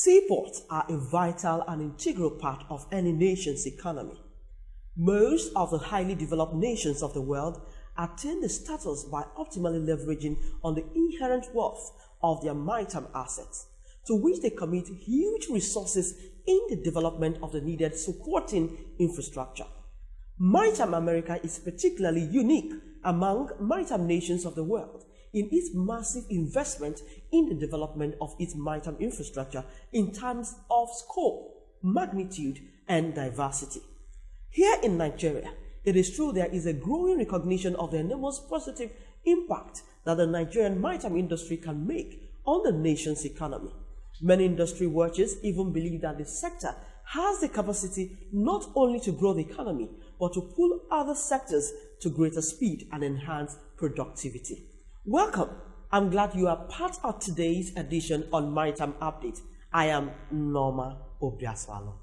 Seaports are a vital and integral part of any nation's economy. Most of the highly developed nations of the world attain the status by optimally leveraging on the inherent worth of their maritime assets, to which they commit huge resources in the development of the needed supporting infrastructure. Maritime America is particularly unique among maritime nations of the world in its massive investment in the development of its maritime infrastructure in terms of scope, magnitude, and diversity. Here in Nigeria, it is true there is a growing recognition of the enormous positive impact that the Nigerian maritime industry can make on the nation's economy. Many industry watchers even believe that the sector has the capacity not only to grow the economy, but to pull other sectors to greater speed and enhance productivity. Welcome. I'm glad you are part of today's edition on Maritime Update. I am Norma Obiaswalo.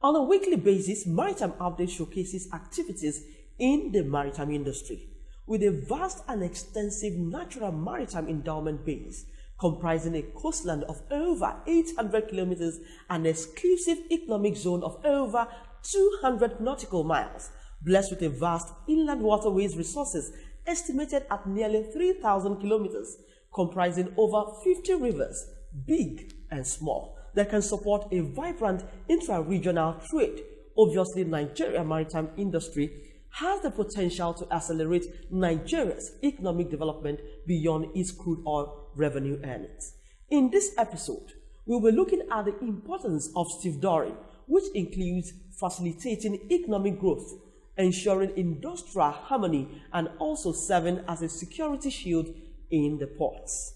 On a weekly basis, Maritime Update showcases activities in the maritime industry. With a vast and extensive natural maritime endowment base, comprising a coastline of over 800 kilometers and an exclusive economic zone of over 200 nautical miles, blessed with a vast inland waterways resources estimated at nearly 3,000 kilometers, comprising over 50 rivers, big and small, that can support a vibrant intra-regional trade. Obviously, Nigeria's maritime industry has the potential to accelerate Nigeria's economic development beyond its crude oil revenue earnings. In this episode, we'll be looking at the importance of stevedoring, which includes facilitating economic growth, ensuring industrial harmony, and also serving as a security shield in the ports.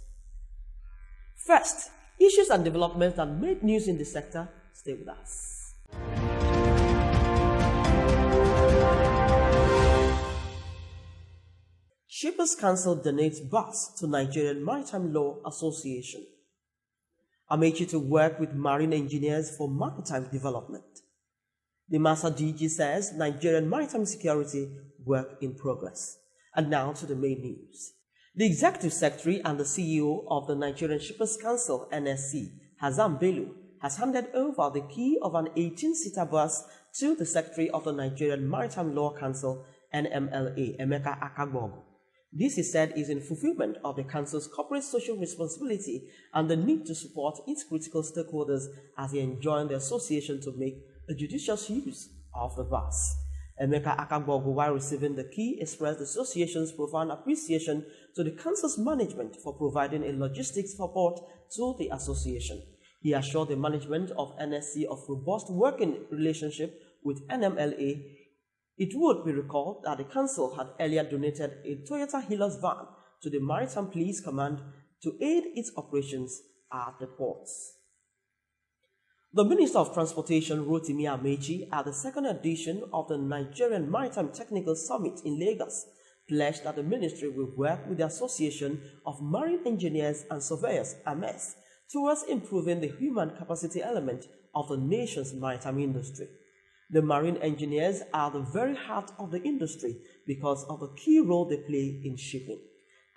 First, issues and developments that made news in the sector. Stay with us. Shippers Council donates bus to Nigerian Maritime Law Association. Amechi to work with marine engineers for maritime development. The NIMASA DG says Nigerian maritime security work in progress. And now to the main news. The Executive Secretary and the CEO of the Nigerian Shippers Council, NSC, Hazan Bello, has handed over the key of an 18-seater bus to the Secretary of the Nigerian Maritime Law Council, NMLA, Emeka Akagbogu. This, he said, is in fulfillment of the Council's corporate social responsibility and the need to support its critical stakeholders as they enjoin the association to make a judicious use of the bus. Emeka Akagbogu, while receiving the key, expressed the association's profound appreciation to the Council's management for providing a logistics support to the association. He assured the management of NSC of robust working relationship with NMLA. It would be recalled that the Council had earlier donated a Toyota Hilux van to the Maritime Police Command to aid its operations at the ports. The Minister of Transportation, Rotimi Amechi, at the second edition of the Nigerian Maritime Technical Summit in Lagos, pledged that the ministry will work with the Association of Marine Engineers and Surveyors, AMES, towards improving the human capacity element of the nation's maritime industry. The marine engineers are the very heart of the industry because of the key role they play in shipping.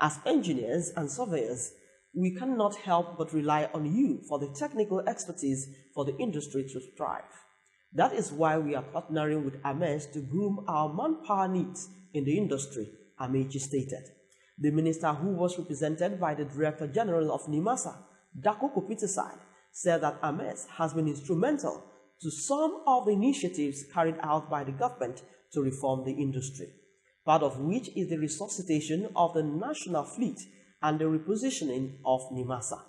As engineers and surveyors, we cannot help but rely on you for the technical expertise for the industry to thrive. That is why we are partnering with AMES to groom our manpower needs in the industry, Amechi stated. The minister, who was represented by the Director General of NIMASA, Dako Kopitasai, said that AMES has been instrumental to some of the initiatives carried out by the government to reform the industry, part of which is the resuscitation of the national fleet and the repositioning of NIMASA.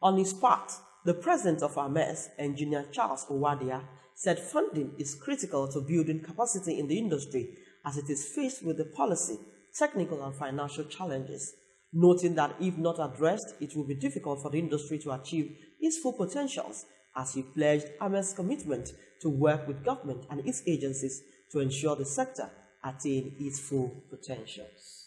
On his part, the president of AMES, Engineer Charles Owadia, said funding is critical to building capacity in the industry as it is faced with the policy, technical and financial challenges, noting that if not addressed, it will be difficult for the industry to achieve its full potentials, as he pledged AMES' commitment to work with government and its agencies to ensure the sector attain its full potentials.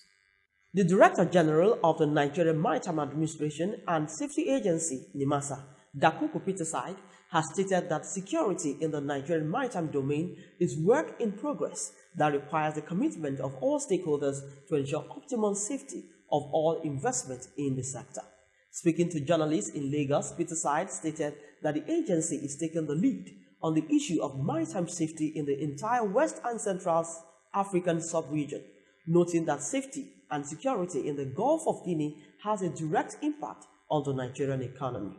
The Director General of the Nigerian Maritime Administration and Safety Agency, NIMASA, Dako Kopitasai, has stated that security in the Nigerian maritime domain is work in progress that requires the commitment of all stakeholders to ensure optimum safety of all investment in the sector. Speaking to journalists in Lagos, Peter Side stated that the agency is taking the lead on the issue of maritime safety in the entire West and Central African sub-region, noting that safety and security in the Gulf of Guinea has a direct impact on the Nigerian economy.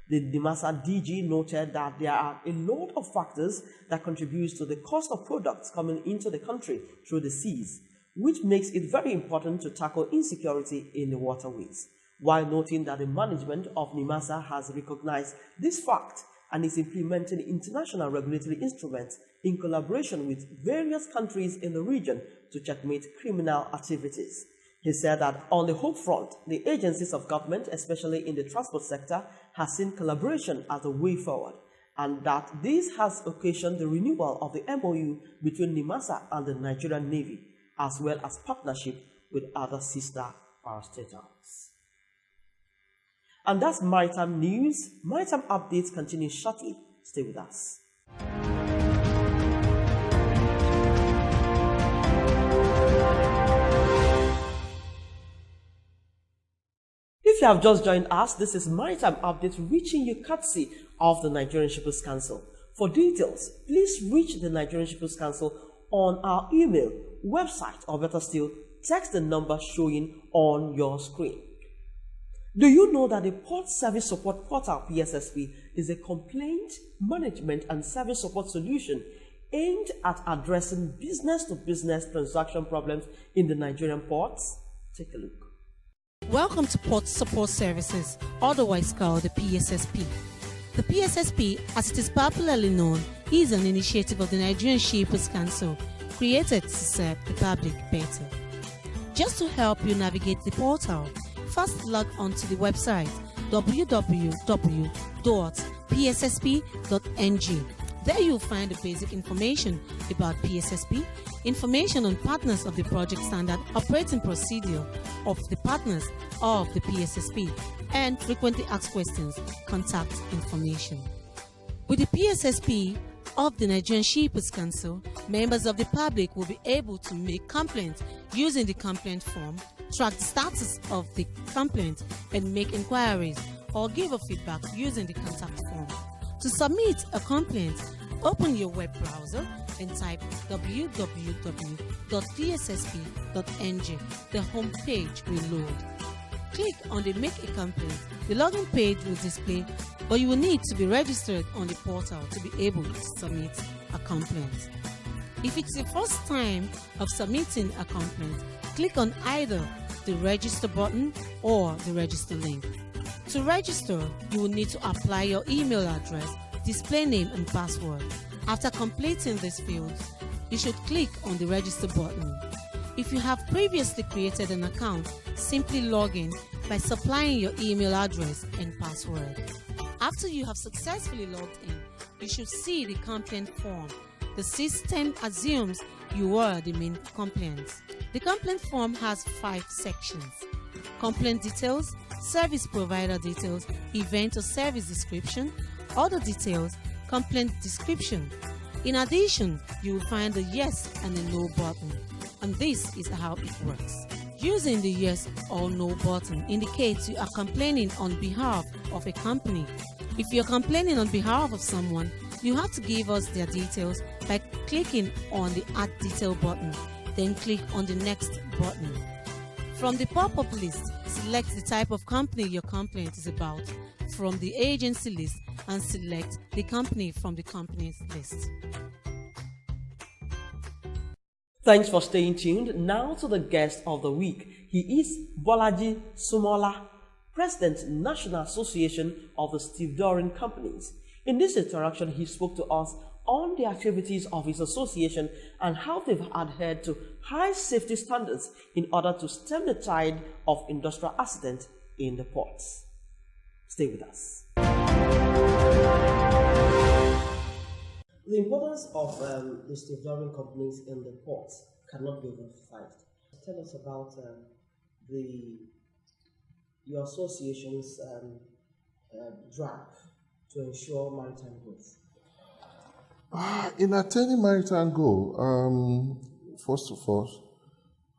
The NIMASA DG noted that there are a lot of factors that contribute to the cost of products coming into the country through the seas, which makes it very important to tackle insecurity in the waterways, while noting that the management of NIMASA has recognized this fact and is implementing international regulatory instruments in collaboration with various countries in the region to checkmate criminal activities. He said that on the whole front, the agencies of government, especially in the transport sector, has seen collaboration as a way forward, and that this has occasioned the renewal of the MOU between NIMASA and the Nigerian Navy, as well as partnership with other sister parastatals. And that's Maritime News. Maritime updates continue shortly. Stay with us. If you have just joined us, this is Maritime Update reaching you courtesy of the Nigerian Shippers Council. For details, please reach the Nigerian Shippers Council on our email, website, or better still, text the number showing on your screen. Do you know that the Port Service Support Portal PSSP is a complaint management and service support solution aimed at addressing business-to-business transaction problems in the Nigerian ports? Take a look. Welcome to Port Support Services, otherwise called the PSSP. The PSSP, as it is popularly known, is an initiative of the Nigerian Shippers Council created to serve the public better. Just to help you navigate the portal, first log on to the website www.pssp.ng. There you'll find the basic information about PSSP, information on partners of the project standard operating procedure of the partners of the PSSP, and frequently asked questions, contact information. With the PSSP of the Nigerian Shippers Council, members of the public will be able to make complaints using the complaint form, track the status of the complaint, and make inquiries or give a feedback using the contact form. To submit a complaint, open your web browser and type www.pssp.ng. The home page will load. Click on the Make a Complaint. The login page will display, but you will need to be registered on the portal to be able to submit a complaint. If it's your first time of submitting a complaint, click on either the Register button or the Register link. To register, you will need to apply your email address, display name and password. After completing these fields, you should click on the Register button. If you have previously created an account, simply log in by supplying your email address and password. After you have successfully logged in, you should see the complaint form. The system assumes you are the main complainant. The complaint form has 5 sections: complaint details, service provider details, event or service description, other details, complaint description. In addition, you will find a yes and a no button, and this is how it works. Using the yes or no button indicates you are complaining on behalf of a company. If you're complaining on behalf of someone, you have to give us their details by clicking on the Add Detail button, then click on the Next button. From the pop-up list, select the type of company your complaint is about from the agency list and select the company from the companies list. Thanks for staying tuned. Now to the guest of the week. He is Bolaji Sumola, President, National Association of the Stevedoring Companies. In this interaction, he spoke to us on the activities of his association and how they've adhered to high safety standards in order to stem the tide of industrial accidents in the ports. Stay with us. The importance of the stevedoring companies in the ports cannot be overemphasized. Tell us about your association's drive to ensure maritime growth. In attaining maritime goal, first of all,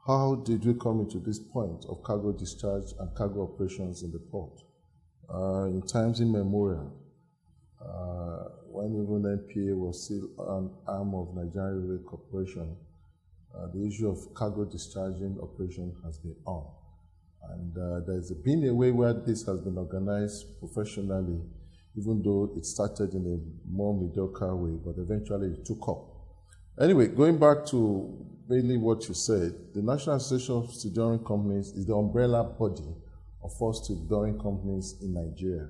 How did we come into this point of cargo discharge and cargo operations in the port? In times immemorial, when even NPA was still an arm of Nigerian Railway Corporation, the issue of cargo discharging operation has been on. And there's been a way where this has been organized professionally, even though it started in a more mediocre way, but eventually it took up. Anyway, going back to mainly what you said, the National Association of Stevedoring Companies is the umbrella body of all stevedoring companies in Nigeria.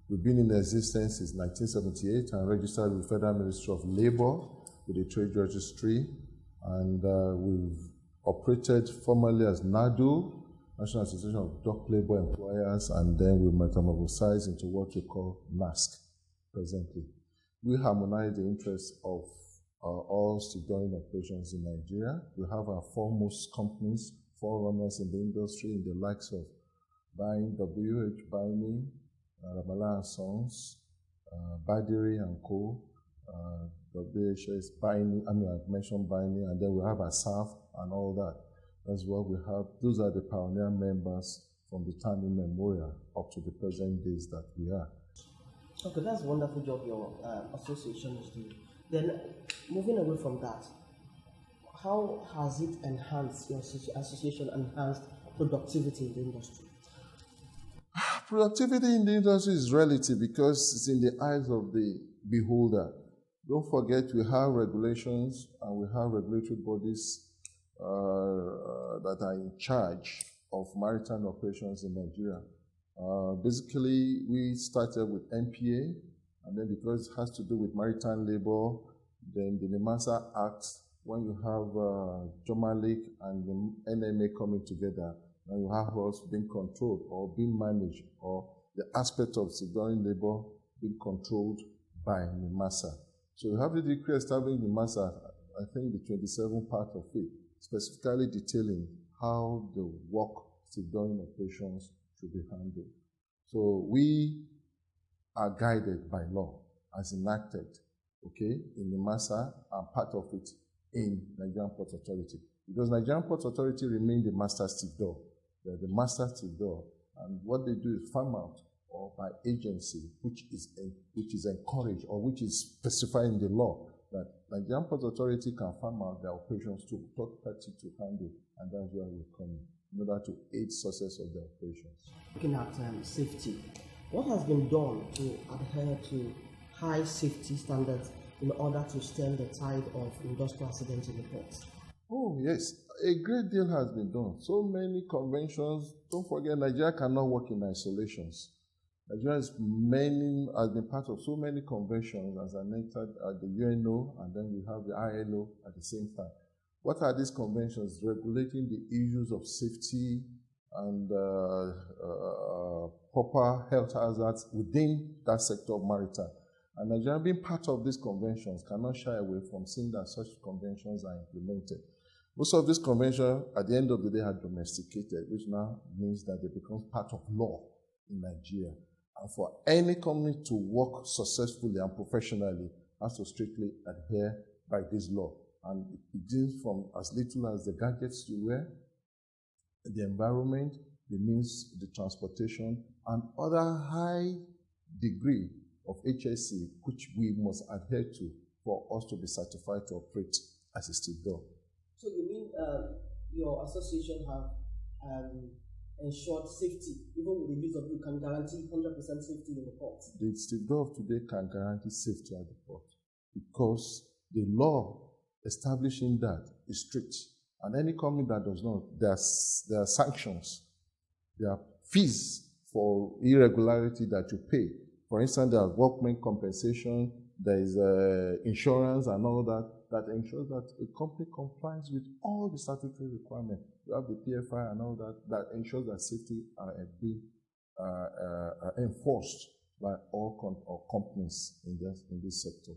We've been in existence since 1978 and registered with the Federal Ministry of Labor with a trade registry, and we've operated formerly as NADU, National Association of Dock Labor Employers, and then we metamorphosized into what we call NASC presently. We harmonize the interests of all stevedoring operations in Nigeria. We have our foremost companies, forerunners in the industry, in the likes of WH Binding, Ramala & Sons, Badiri & Co., WHS Binding, I've mentioned Binding, and then we have ASAF and all that. That's what we have. Those are the pioneer members from the time immemorial up to the present days that we are. Okay, that's a wonderful job your association is doing. Then, moving away from that, how has it enhanced, your association enhanced productivity in the industry? Productivity in the industry is relative because it's in the eyes of the beholder. Don't forget we have regulations and we have regulatory bodies that are in charge of maritime operations in Nigeria. Basically, we started with NPA, and then because it has to do with maritime labor, then the NIMASA Act, when you have Jomalik and the NMA coming together, and you have us being controlled or being managed, or the aspect of stevedoring labor being controlled by NIMASA. So you have the decree establishing NIMASA, I think the 27th part of it, specifically detailing how the work stevedoring operations should be handled. So we are guided by law as enacted, okay, in NIMASA and part of it in Nigerian Port Authority. Because Nigerian Port Authority remains the master stevedore. They're the master stevedore, and what they do is farm out or by agency, which is encouraged or which is specified in the law that Nigerian Port Authority can farm out their operations to third party to handle, and that's where we come in order to aid success of the operations. Looking at safety, what has been done to adhere to high safety standards in order to stem the tide of industrial accidents in the ports? Oh, yes. A great deal has been done. So many conventions. Don't forget, Nigeria cannot work in isolations. Nigeria has been part of so many conventions as I mentioned at the UNO, and then we have the ILO at the same time. What are these conventions? Regulating the issues of safety and proper health hazards within that sector of maritime. And Nigeria, being part of these conventions, cannot shy away from seeing that such conventions are implemented. Most of these conventions, at the end of the day, are domesticated, which now means that they become part of law in Nigeria. And for any company to work successfully and professionally, has to strictly adhere by this law. And it begins from as little as the gadgets you wear, the environment, the means, the transportation, and other high degree of HSE, which we must adhere to for us to be certified to operate as a stevedore. So you mean your association have ensured safety, even with the use of, you can guarantee 100% safety in the port? The stevedore of today can guarantee safety at the port because the law establishing that is strict. And any company that does not, there are sanctions, there are fees for irregularity that you pay. For instance, there is workmen compensation, there is insurance and all that, that ensures that a company complies with all the statutory requirements. You have the PFI and all that, that ensures that safety are being enforced by all companies in this sector.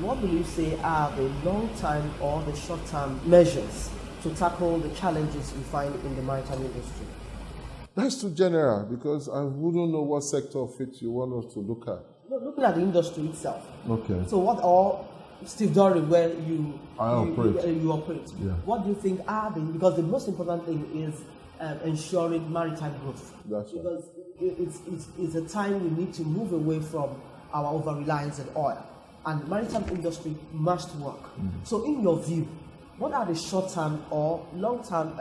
What will you say are the long-term or the short-term measures to tackle the challenges you find in the maritime industry? That's too general because I wouldn't know what sector of it you want us to look at. No, looking at the industry itself. Okay. So what are Steve Dory, where you operate. Yeah. What do you think are because the most important thing is ensuring maritime growth. That's right. Because it's a time we need to move away from our over-reliance on oil, and the maritime industry must work. So in your view, what are the short-term or long-term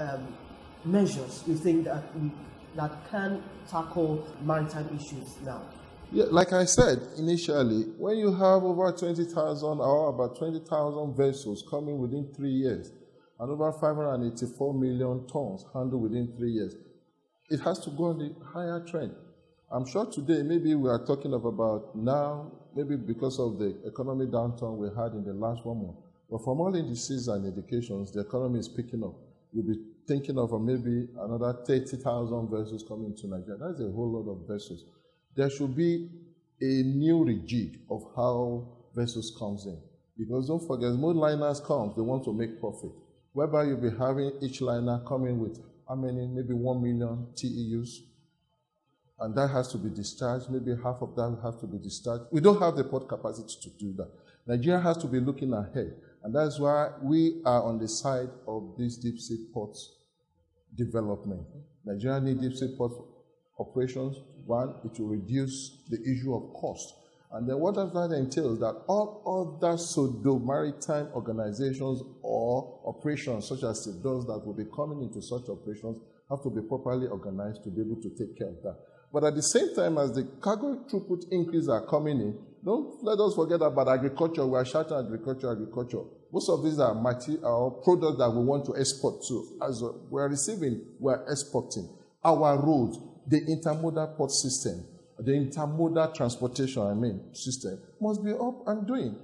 measures you think that can tackle maritime issues now? Yeah, like I said initially, when you have over 20,000 or about 20,000 vessels coming within 3 years, and over 584 million tons handled within 3 years, it has to go on the higher trend. I'm sure today, maybe we are talking of about now, maybe because of the economic downturn we had in the last 1 month. But from all indices and indications, the economy is picking up. We'll be thinking of maybe another 30,000 vessels coming to Nigeria. That's a whole lot of vessels. There should be a new rejig of how vessels comes in. Because don't forget, most liners come, they want to make profit. Whereby you'll be having each liner coming with how many? Maybe 1 million TEUs. And that has to be discharged. Maybe half of that will have to be discharged. We don't have the port capacity to do that. Nigeria has to be looking ahead. And that's why we are on the side of this deep sea ports development. Nigeria needs deep sea port operations. One, it will reduce the issue of cost. And then what does that entail? That all other pseudo-maritime organizations or operations, such as those that will be coming into such operations, have to be properly organized to be able to take care of that. But at the same time, as the cargo throughput increases are coming in, don't let us forget about agriculture. We are shouting agriculture. Most of these are products that we want to export to. As we are receiving, we are exporting. Our roads, the intermodal port system, the intermodal transportation, system, must be up and doing.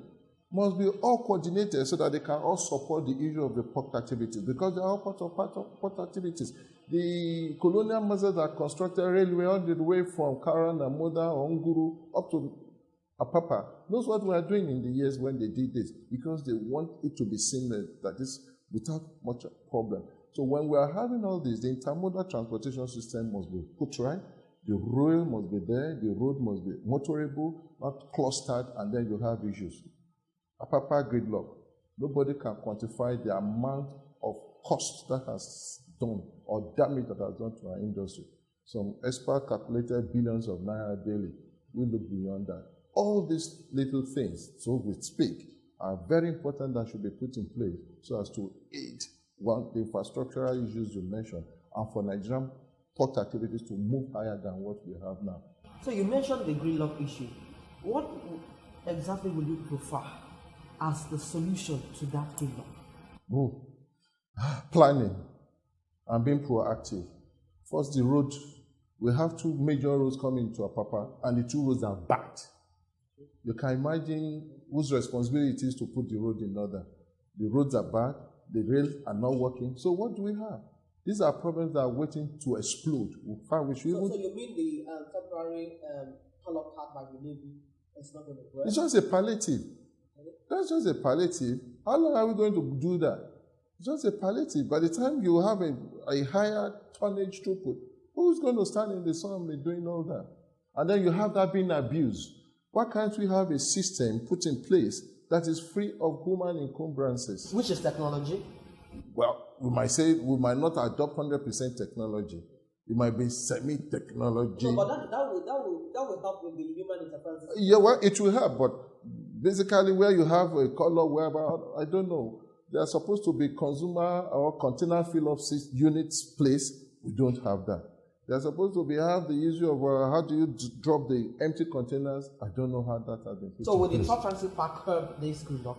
Must be all coordinated so that they can all support the issue of the port activities, because they are all part of port activities. The colonial masters that constructed railway all the way from Karan and Moda or Nguru up to Apapa knows what we are doing in the years when they did this, because they want it to be seamless, that is without much problem. So when we are having all this, the intermodal transportation system must be put right, the rail must be there, the road must be motorable, not clustered, and then you have issues. Apapa gridlock. Nobody can quantify the amount of cost that has done or damage that has done to our industry. Some experts calculated billions of naira daily. We look beyond that. All these little things, so we speak, are very important that should be put in place so as to aid the infrastructural issues you mentioned, and for Nigerian port activities to move higher than what we have now. So you mentioned the gridlock issue. What exactly would you prefer as the solution to that gridlock? Planning and being proactive. First, the road. We have 2 major roads coming to Apapa, and the 2 roads are backed. You can imagine whose responsibility it is to put the road in order. The roads are bad, the rails are not working. So what do we have? These are problems that are waiting to explode. So you mean the temporary color card by the Navy is not going to work? It's just a palliative. That's just a palliative. How long are we going to do that? It's just a palliative. By the time you have a higher tonnage throughput, who's going to stand in the sun and be doing all that? And then you have that being abused. Why can't we have a system put in place that is free of human encumbrances? Which is technology? Well, we might say we might not adopt 100% technology. It might be semi-technology. No, but that will help with the human interference. Yeah, well, it will help, but basically where you have a color, wherever, I don't know, they are supposed to be consumer or container fill-up units placed. We don't have that. They are supposed to have the issue of how do you drop the empty containers. I don't know how that has been put. So, will the Top Transit Park curb this gridlock,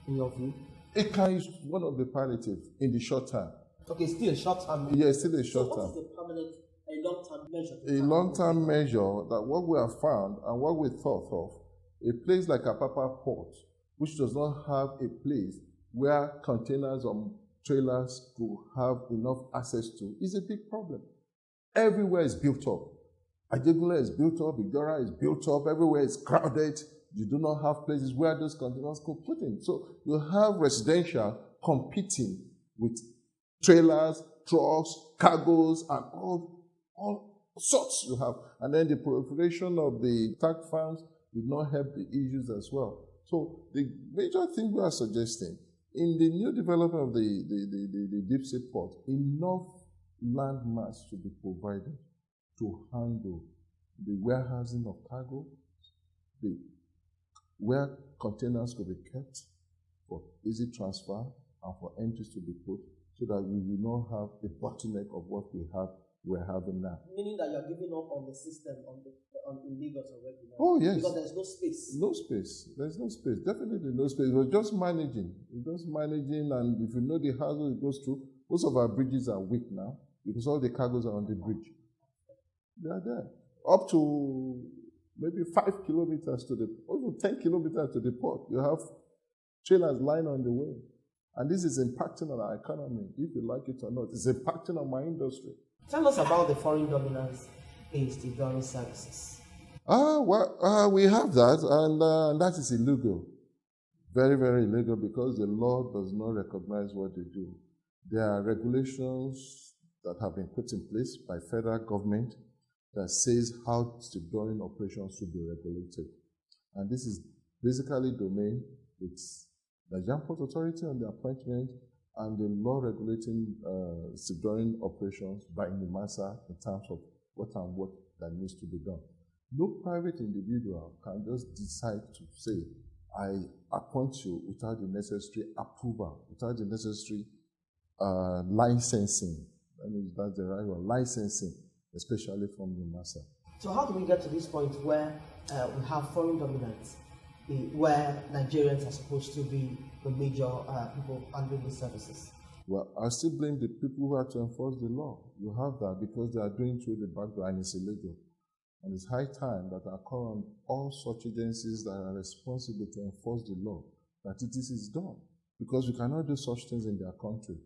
in your view? It can use one of the palliatives in the short term. Okay, still a short term. Yeah, still a short term. So, what is the permanent, a long-term measure? A long-term measure that what we have found and what we thought of, a place like Apapa Port, which does not have a place where containers or trailers could have enough access to, is a big problem. Everywhere is built up. Ajegula is built up, Igora is built up, everywhere is crowded. You do not have places where those containers could put in. So you have residential competing with trailers, trucks, cargoes, and all sorts you have. And then the proliferation of the tank farms did not help the issues as well. So the major thing we are suggesting, in the new development of the deep sea port, enough land mass should be provided to handle the warehousing of cargo, where containers could be kept for easy transfer and for entries to be put, so that we will not have a bottleneck of what we're having now. Meaning that you're giving up on the system in Lagos already now? Oh, yes. Because there's no space. No space. There's no space. Definitely no space. We're just managing. And if you know the hassle it goes through, most of our bridges are weak now because all the cargoes are on the bridge. They are there. Up to maybe 5 kilometers over 10 kilometers to the port. You have trailers lying on the way. And this is impacting on our economy, if you like it or not. It's impacting on my industry. Tell us about the foreign dominance in stevedoring services. We have that, and that is illegal. Very, very illegal, because the law does not recognize what they do. There are regulations that have been put in place by federal government that says how stevedoring operations should be regulated. And this is basically domain with the Nigerian Port Authority on the appointment and the law regulating stevedoring operations by NIMASA in terms of what that needs to be done. No private individual can just decide to say, I appoint you without the necessary approval, without the necessary licensing. I mean, that's the right word, licensing, especially from NIMASA. So how do we get to this point where we have foreign dominance, where Nigerians are supposed to be the major people handling these services? Well, I still blame the people who have to enforce the law. You have that because they are doing through the background and it's illegal. And it's high time that I call on all such agencies that are responsible to enforce the law, that it is done. Because we cannot do such things in their country.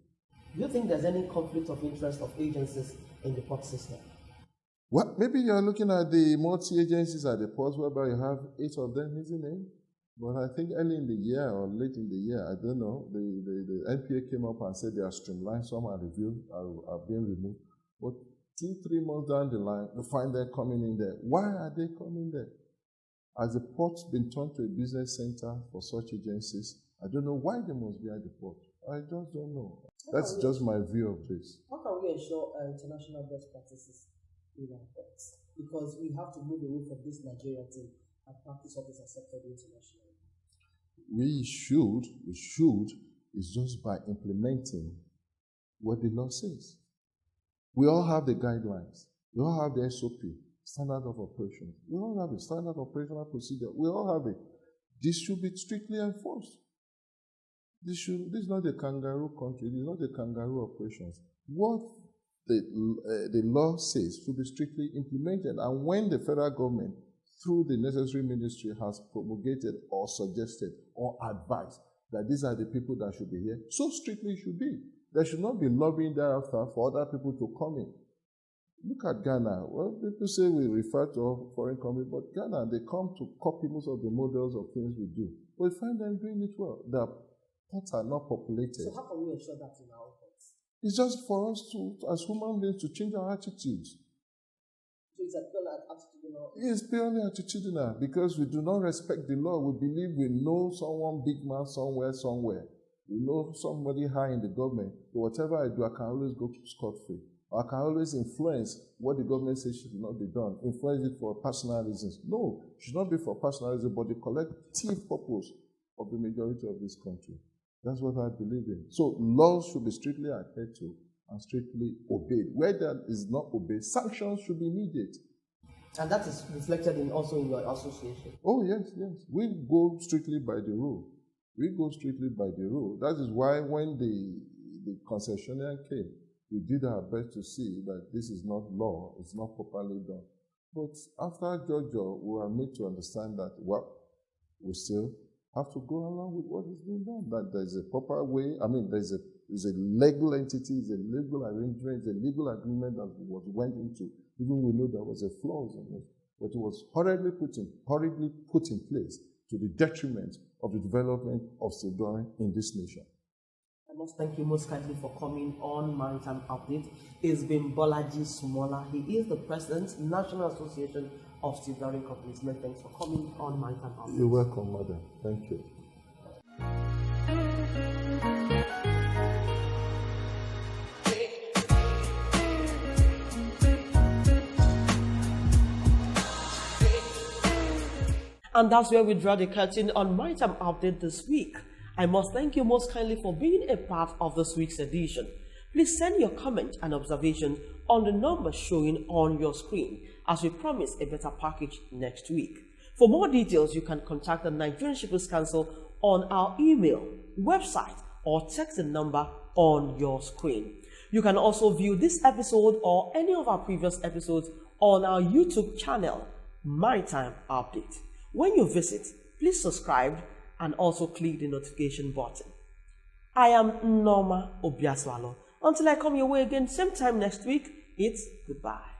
Do you think there's any conflict of interest of agencies in the port system? Well, maybe you're looking at the multi-agencies at the ports whereby you have 8 of them, isn't it? But I think early in the year or late in the year, I don't know, the NPA came up and said they are streamlined, some are reviewed, are being removed. But 2-3 months down the line, you find them coming in there. Why are they coming there? Has the port been turned to a business center for such agencies? I don't know why they must be at the port. I just don't know. That's just my view of this. How can we ensure international best practices in our ports? Because we have to move away from this Nigerian thing and practice what is accepted internationally. We should, it's just by implementing what the law says. We all have the guidelines. We all have the SOP, standard of operation. We all have a standard operational procedure. We all have it. This should be strictly enforced. This is not a kangaroo country. This is not a kangaroo operations. What the law says should be strictly implemented. And when the federal government, through the necessary ministry, has promulgated or suggested or advised that these are the people that should be here, so strictly it should be. There should not be lobbying thereafter for other people to come in. Look at Ghana. Well, people say we refer to foreign companies, but Ghana, they come to copy most of the models of things we do. We find them doing it well. Their ports are not populated. So how can we ensure that in our ports? It's just for us to, as human beings, to change our attitudes. So it's a purely attitudinal? It's purely attitudinal because we do not respect the law. We believe we know someone big man somewhere. We know somebody high in the government. So whatever I do, I can always go scot-free. I can always influence what the government says should not be done. Influence it for personal reasons. No, it should not be for personal reasons, but the collective purpose of the majority of this country. That's what I believe in. So laws should be strictly adhered to and strictly obeyed. Where that is not obeyed, sanctions should be immediate. And that is reflected also in your association? Oh, yes. We go strictly by the rule. That is why when the concessionaire came, we did our best to see that this is not law, it's not properly done. But after Georgia, we were made to understand that, well, we still have to go along with what is being done, that there's a proper way. I mean, there's a legal entity, there's a legal arrangement, there's a legal agreement that went into, even we know there was a flaws in it, but it was hurriedly put in place to the detriment of the development of stevedoring in this nation. I must thank you most kindly for coming on Maritime Update. It's been Bolaji Sumola. He is the President, National Association of stevedoring companies. Many thanks for coming on Maritime Update. You're welcome, madam. Thank you. And that's where we draw the curtain on Maritime Update this week. I must thank you most kindly for being a part of this week's edition. Please send your comment and observation on the number showing on your screen as we promise a better package next week. For more details, you can contact the Nigerian Shippers Council on our email, website, or text the number on your screen. You can also view this episode or any of our previous episodes on our YouTube channel, Maritime Update. When you visit, please subscribe and also click the notification button. I am Norma Obiaswalo. Until I come your way again, same time next week, it's goodbye.